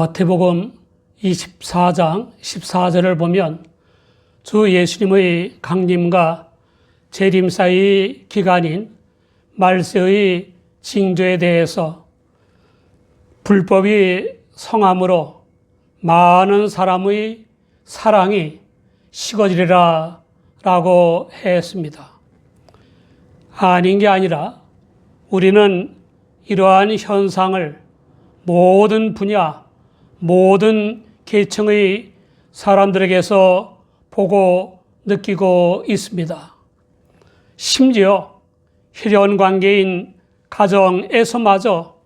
마태복음 24장 14절을 보면 주 예수님의 강림과 재림 사이 기간인 말세의 징조에 대해서 불법이 성함으로 많은 사람의 사랑이 식어지리라 라고 했습니다. 아닌 게 아니라 우리는 이러한 현상을 모든 분야, 모든 계층의 사람들에게서 보고 느끼고 있습니다. 심지어 혈연 관계인 가정에서마저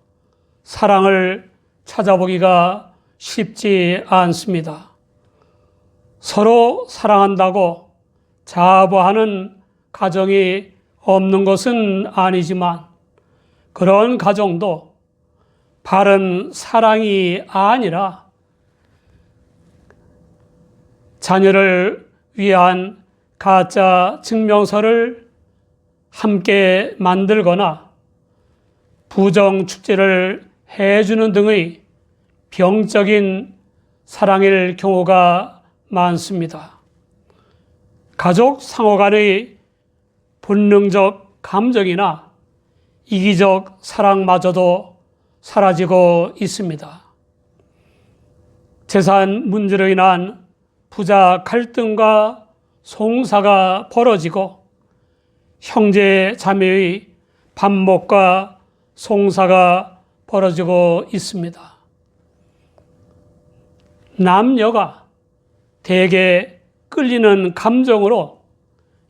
사랑을 찾아보기가 쉽지 않습니다. 서로 사랑한다고 자부하는 가정이 없는 것은 아니지만 그런 가정도 바른 사랑이 아니라 자녀를 위한 가짜 증명서를 함께 만들거나 부정 축제를 해주는 등의 병적인 사랑일 경우가 많습니다. 가족 상호 간의 본능적 감정이나 이기적 사랑마저도 사라지고 있습니다. 재산 문제로 인한 부자 갈등과 송사가 벌어지고 형제 자매의 반목과 송사가 벌어지고 있습니다. 남녀가 대개 끌리는 감정으로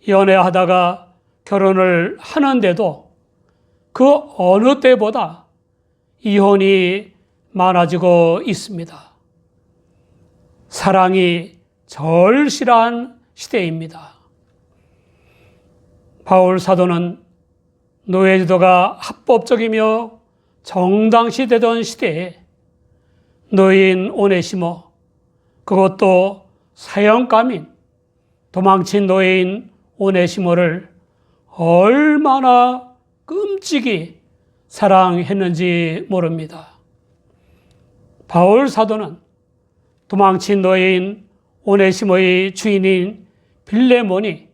연애하다가 결혼을 하는데도 그 어느 때보다 이혼이 많아지고 있습니다. 사랑이 절실한 시대입니다. 바울 사도는 노예제도가 합법적이며 정당시되던 시대에 노예인 오네시모, 그것도 사형감인 도망친 노예인 오네시모를 얼마나 끔찍이 사랑했는지 모릅니다. 바울 사도는 도망친 노예인 오네시모의 주인인 빌레몬이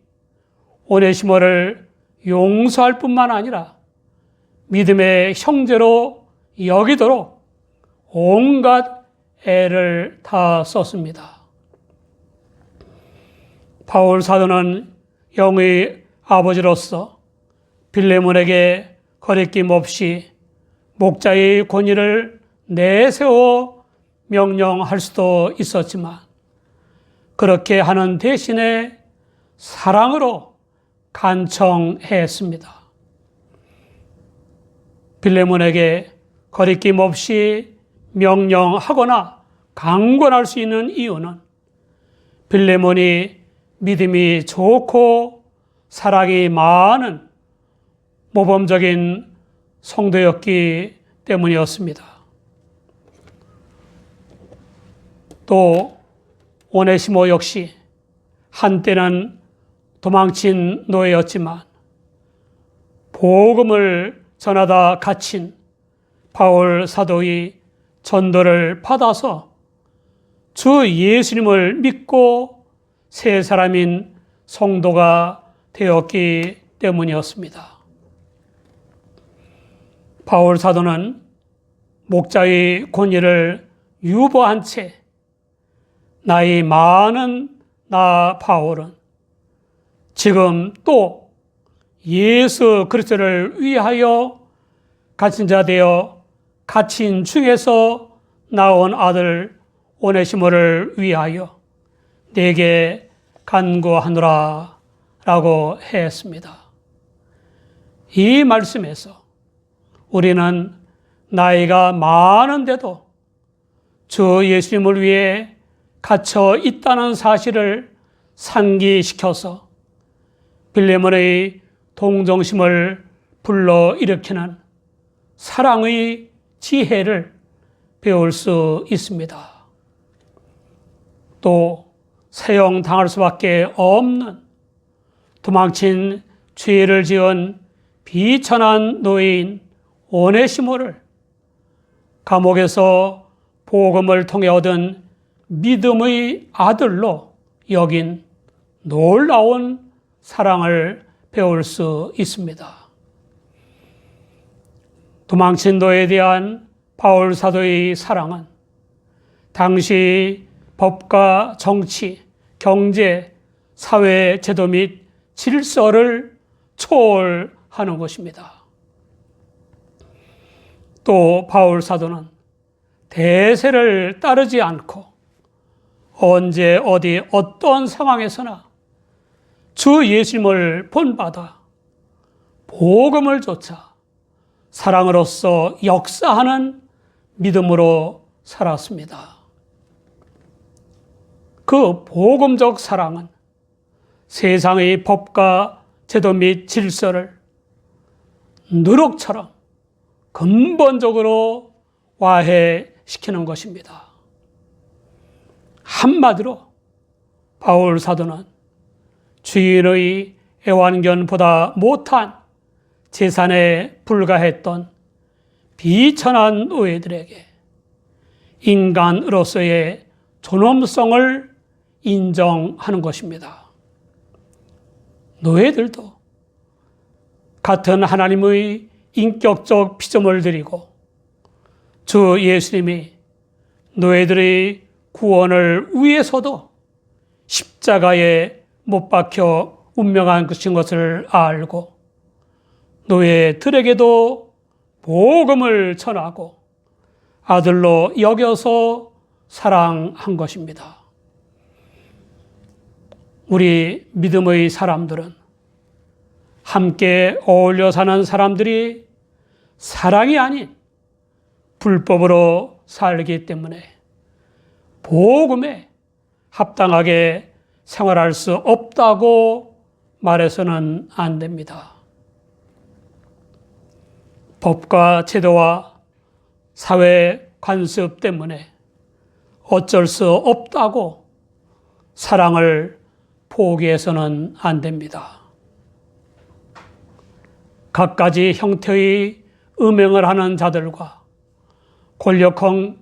오네시모를 용서할 뿐만 아니라 믿음의 형제로 여기도록 온갖 애를 다 썼습니다. 바울 사도는 영의 아버지로서 빌레몬에게 거리낌 없이 목자의 권위를 내세워 명령할 수도 있었지만 그렇게 하는 대신에 사랑으로 간청했습니다. 빌레몬에게 거리낌 없이 명령하거나 강권할 수 있는 이유는 빌레몬이 믿음이 좋고 사랑이 많은 모범적인 성도였기 때문이었습니다. 또 오네시모 역시 한때는 도망친 노예였지만 복음을 전하다 갇힌 바울 사도의 전도를 받아서 주 예수님을 믿고 새 사람인 성도가 되었기 때문이었습니다. 바울 사도는 목자의 권위를 유보한 채 나이 많은 나 바울은 지금 또 예수 그리스도를 위하여 갇힌 자 되어 갇힌 중에서 나온 아들 오네시모를 위하여 내게 간구하노라 라고 했습니다. 이 말씀에서 우리는 나이가 많은데도 주 예수님을 위해 갇혀 있다는 사실을 상기시켜서 빌레몬의 동정심을 불러일으키는 사랑의 지혜를 배울 수 있습니다. 또 사형당할 수밖에 없는 도망친 죄를 지은 비천한 노예인 오네시모를 감옥에서 복음을 통해 얻은 믿음의 아들로 여긴 놀라운 사랑을 배울 수 있습니다. 도망친 노예에 대한 바울 사도의 사랑은 당시 법과 정치, 경제, 사회 제도 및 질서를 초월하는 것입니다. 또 바울 사도는 대세를 따르지 않고 언제 어디 어떤 상황에서나 주 예수님을 본받아 복음을 좇아 사랑으로서 역사하는 믿음으로 살았습니다. 그 복음적 사랑은 세상의 법과 제도 및 질서를 누룩처럼 근본적으로 와해시키는 것입니다. 한마디로 바울 사도는 주인의 애완견보다 못한 재산에 불과했던 비천한 노예들에게 인간으로서의 존엄성을 인정하는 것입니다. 노예들도 같은 하나님의 인격적 피조물을 드리고 주 예수님이 노예들의 구원을 위해서도 십자가에 못 박혀 운명한 것을 알고 노예들에게도 복음을 전하고 아들로 여겨서 사랑한 것입니다. 우리 믿음의 사람들은 함께 어울려 사는 사람들이 사랑이 아닌 불법으로 살기 때문에 복음에 합당하게 생활할 수 없다고 말해서는 안 됩니다. 법과 제도와 사회 관습 때문에 어쩔 수 없다고 사랑을 포기해서는 안 됩니다. 갖가지 형태의 음행을 하는 자들과 권력형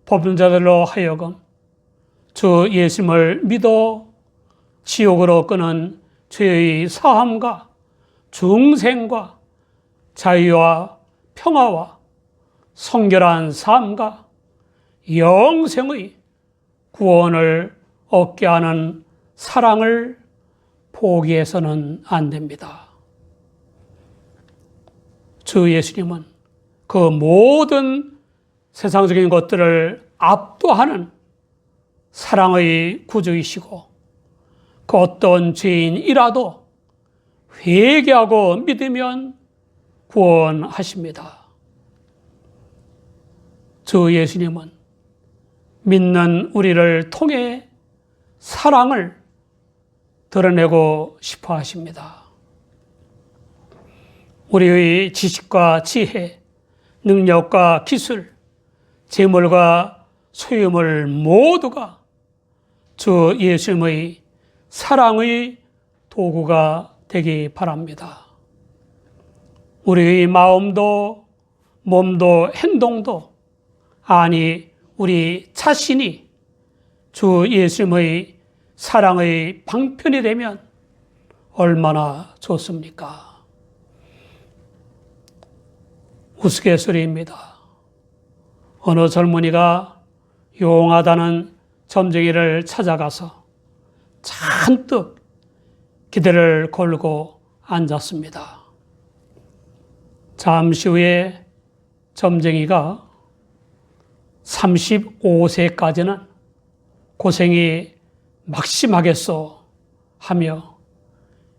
법률자들로 하여금 주 예수님을 믿어 지옥으로 끄는 죄의 사함과 중생과 자유와 평화와 성결한 삶과 영생의 구원을 얻게 하는 사랑을 포기해서는 안 됩니다. 주 예수님은 그 모든 세상적인 것들을 압도하는 사랑의 구주이시고 그 어떤 죄인이라도 회개하고 믿으면 구원하십니다. 주 예수님은 믿는 우리를 통해 사랑을 드러내고 싶어 하십니다. 우리의 지식과 지혜, 능력과 기술, 재물과 소유물 모두가 주 예수님의 사랑의 도구가 되기 바랍니다. 우리의 마음도 몸도 행동도 아니 우리 자신이 주 예수님의 사랑의 방편이 되면 얼마나 좋습니까? 우스갯소리입니다. 어느 젊은이가 용하다는 점쟁이를 찾아가서 잔뜩 기대를 걸고 앉았습니다. 잠시 후에 점쟁이가 35세까지는 고생이 막심하겠소 하며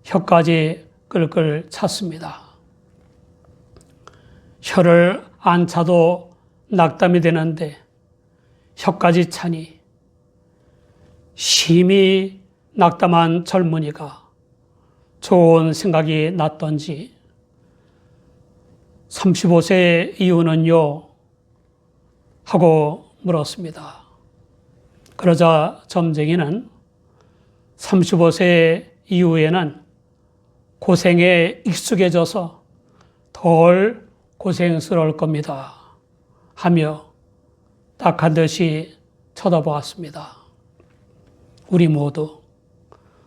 혀까지 끌끌 찼습니다. 혀를 안 차도 낙담이 되는데 혀까지 차니 심히 낙담한 젊은이가 좋은 생각이 났던지 35세 이후는요? 하고 물었습니다. 그러자 점쟁이는 35세 이후에는 고생에 익숙해져서 덜 고생스러울 겁니다. 하며 딱한 듯이 쳐다보았습니다. 우리 모두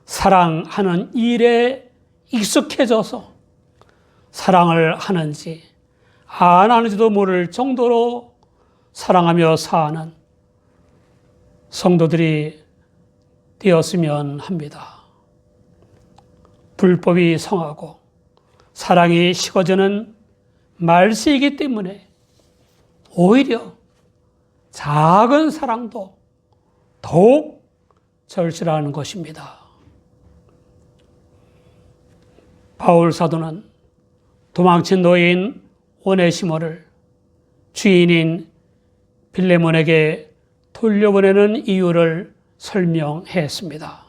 사랑하는 일에 익숙해져서 사랑을 하는지 안 하는지도 모를 정도로 사랑하며 사는 성도들이 되었으면 합니다. 불법이 성하고 사랑이 식어지는 말세이기 때문에 오히려 작은 사랑도 더욱 절실하는 것입니다. 바울 사도는 도망친 노예인 오네시모를 주인인 빌레몬에게 돌려보내는 이유를 설명했습니다.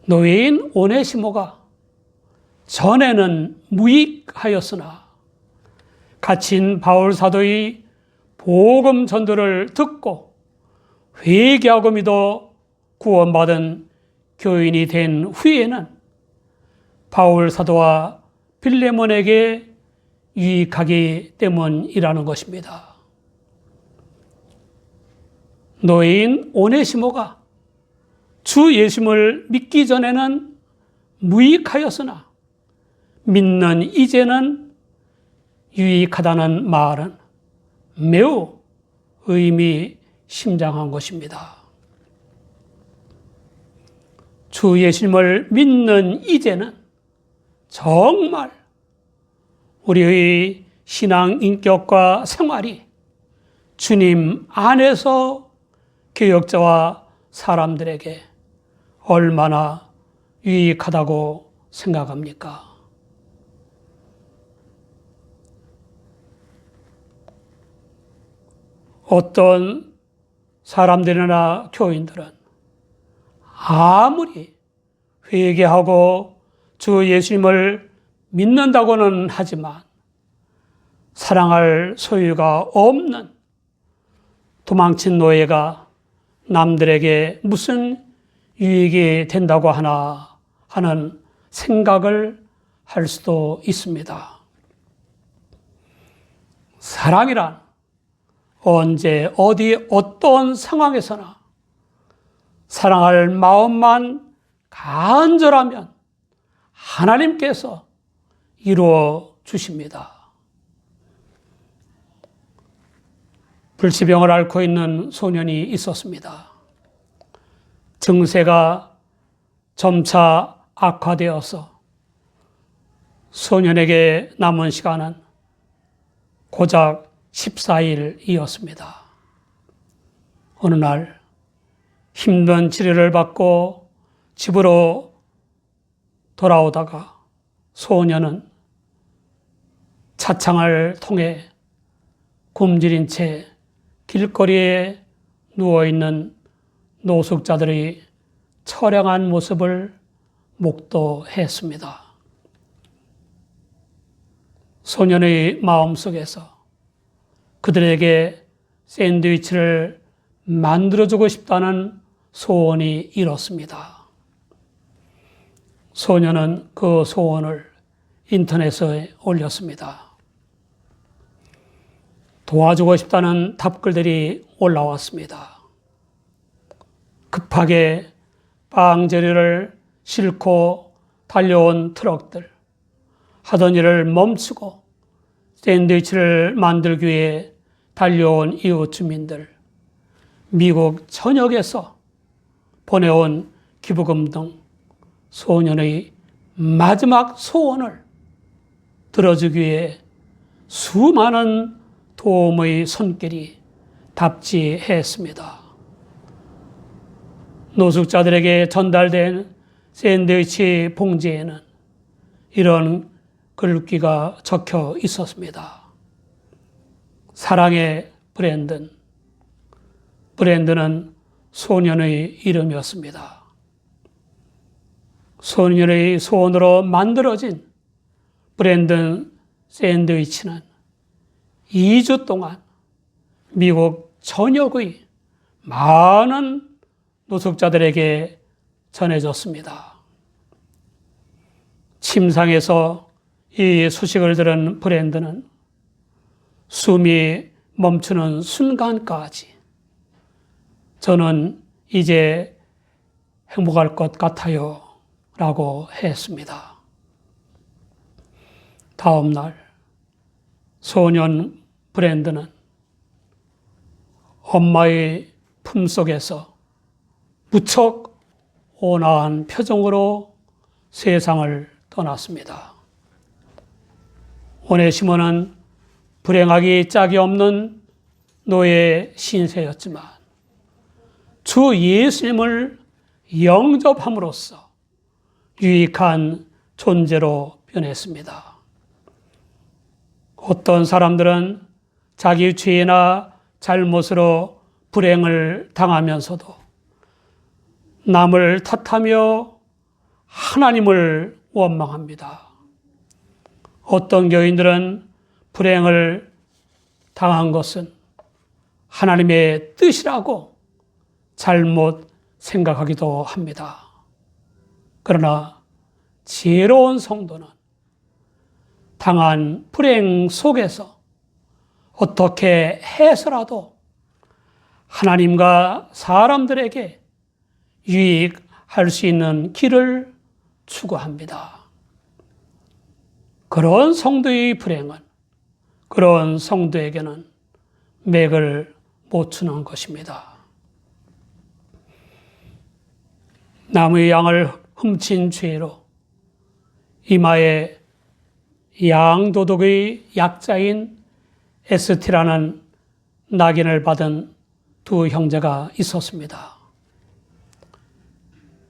노예인 오네시모가 전에는 무익하였으나 갇힌 바울 사도의 복음 전도를 듣고 회개하고 믿어 구원받은 교인이 된 후에는 바울 사도와 빌레몬에게 유익하기 때문이라는 것입니다. 노예인 오네시모가 주 예수님을 믿기 전에는 무익하였으나 믿는 이제는 유익하다는 말은 매우 의미심장한 것입니다. 주 예수님을 믿는 이제는 정말 우리의 신앙 인격과 생활이 주님 안에서 교역자와 사람들에게 얼마나 유익하다고 생각합니까? 어떤 사람들이나 교인들은 아무리 회개하고 주 예수님을 믿는다고는 하지만 사랑할 소유가 없는 도망친 노예가 남들에게 무슨 유익이 된다고 하나 하는 생각을 할 수도 있습니다. 사랑이란 언제 어디 어떤 상황에서나 사랑할 마음만 간절하면 하나님께서 이루어 주십니다. 불치병을 앓고 있는 소년이 있었습니다. 증세가 점차 악화되어서 소년에게 남은 시간은 고작 14일이었습니다. 어느 날 힘든 치료를 받고 집으로 돌아오다가 소년은 차창을 통해 굶주린 채 길거리에 누워있는 노숙자들의 처량한 모습을 목도했습니다. 소년의 마음속에서 그들에게 샌드위치를 만들어주고 싶다는 소원이 일었습니다. 소년은 그 소원을 인터넷에 올렸습니다. 도와주고 싶다는 답글들이 올라왔습니다. 급하게 빵 재료를 싣고 달려온 트럭들, 하던 일을 멈추고 샌드위치를 만들기 위해 달려온 이웃 주민들, 미국 전역에서 보내온 기부금 등 소년의 마지막 소원을 들어주기 위해 수많은 도움의 손길이 답지했습니다. 노숙자들에게 전달된 샌드위치 봉지에는 이런 글귀가 적혀 있었습니다. 사랑의 브랜드는 소년의 이름이었습니다. 소년의 소원으로 만들어진 브랜든 샌드위치는 2주 동안 미국 전역의 많은 노숙자들에게 전해졌습니다. 침상에서 이 소식을 들은 브랜드는 숨이 멈추는 순간까지 저는 이제 행복할 것 같아요 라고 했습니다. 다음 날 소년 브랜드는 엄마의 품속에서 무척 온화한 표정으로 세상을 떠났습니다. 오네시모는 불행하기 짝이 없는 노예 신세였지만 주 예수님을 영접함으로써 유익한 존재로 변했습니다. 어떤 사람들은 자기 죄나 잘못으로 불행을 당하면서도 남을 탓하며 하나님을 원망합니다. 어떤 교인들은 불행을 당한 것은 하나님의 뜻이라고 잘못 생각하기도 합니다. 그러나 지혜로운 성도는 당한 불행 속에서 어떻게 해서라도 하나님과 사람들에게 유익할 수 있는 길을 추구합니다. 그런 성도의 불행은 그런 성도에게는 맥을 못 추는 것입니다. 남의 양을 훔친 죄로 이마에 양도둑의 약자인 에스티라는 낙인을 받은 두 형제가 있었습니다.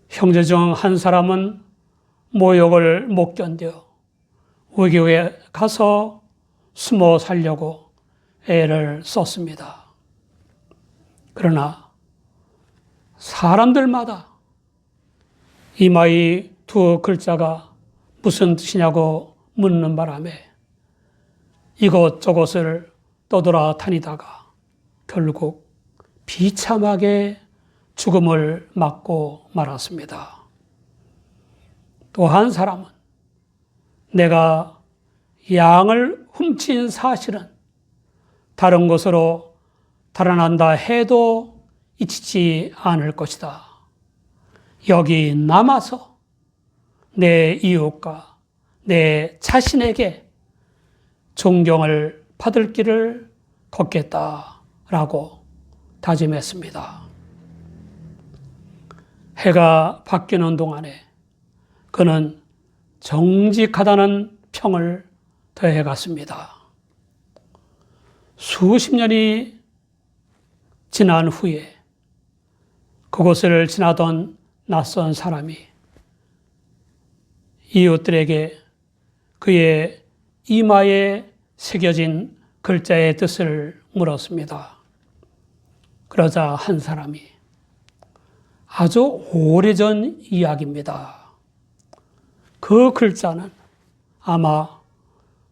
형제 중 한 사람은 모욕을 못 견뎌 외교에 가서 숨어 살려고 애를 썼습니다. 그러나 사람들마다 이마의 두 글자가 무슨 뜻이냐고 묻는 바람에 이곳저곳을 떠돌아다니다가 결국 비참하게 죽음을 맞고 말았습니다. 또 한 사람은 내가 양을 훔친 사실은 다른 곳으로 달아난다 해도 잊히지 않을 것이다. 여기 남아서 내 이웃과 내 자신에게 존경을 받을 길을 걷겠다라고 다짐했습니다. 해가 바뀌는 동안에 그는 정직하다는 평을 더해갔습니다. 수십 년이 지난 후에 그곳을 지나던 낯선 사람이 이웃들에게 그의 이마에 새겨진 글자의 뜻을 물었습니다. 그러자 한 사람이 아주 오래전 이야기입니다. 그 글자는 아마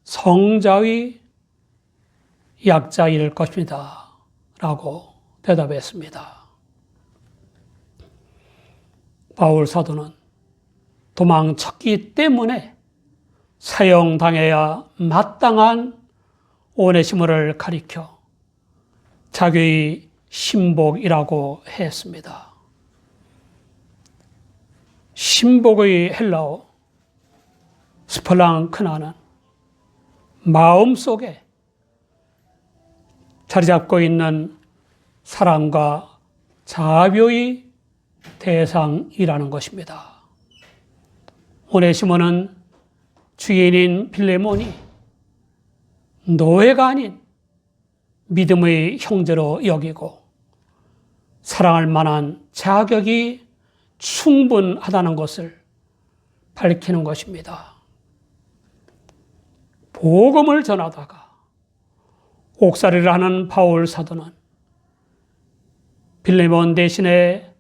성자의 약자일 것입니다. 라고 대답했습니다. 바울 사도는 도망쳤기 때문에 사형당해야 마땅한 오네시모를 가리켜 자기의 신복이라고 했습니다. 신복의 헬라어 스플랑크나는 마음속에 자리 잡고 있는 사랑과 자비의 대상이라는 것입니다. 오네시모는 주인인 빌레몬이 노예가 아닌 믿음의 형제로 여기고 사랑할 만한 자격이 충분하다는 것을 밝히는 것입니다. 복음을 전하다가 옥살이를 하는 바울 사도는 빌레몬 대신에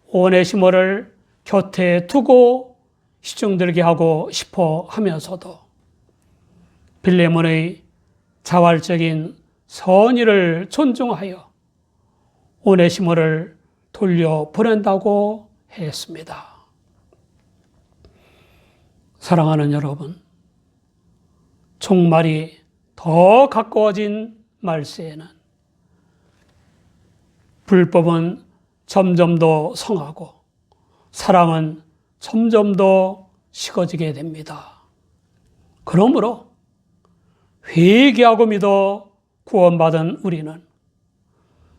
오네시모를 곁에 두고 시중들게 하고 싶어 하면서도 빌레몬의 자활적인 선의를 존중하여 오네시모를 돌려보낸다고 했습니다. 사랑하는 여러분, 종말이 더 가까워진 말세에는 불법은 점점 더 성하고 사랑은 점점 더 식어지게 됩니다. 그러므로 회개하고 믿어 구원받은 우리는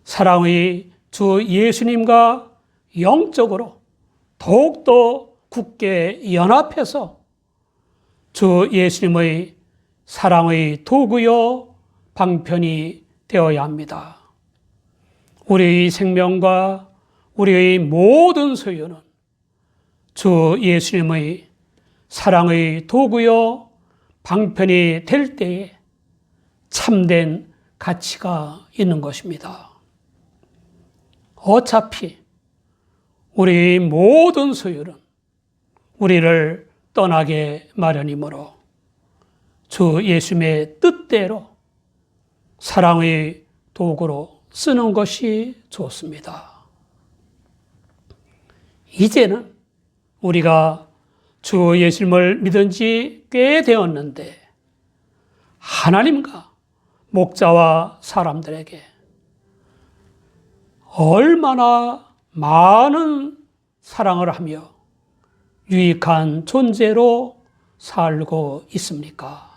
사랑의 주 예수님과 영적으로 더욱더 굳게 연합해서 주 예수님의 사랑의 도구요 방편이 되어야 합니다. 우리의 생명과 우리의 모든 소유는 주 예수님의 사랑의 도구요 방편이 될 때에 참된 가치가 있는 것입니다. 어차피 우리의 모든 소유는 우리를 떠나게 마련이므로 주 예수님의 뜻대로 사랑의 도구로 쓰는 것이 좋습니다. 이제는 우리가 주 예수님을 믿은 지 꽤 되었는데 하나님과 목자와 사람들에게 얼마나 많은 사랑을 하며 유익한 존재로 살고 있습니까?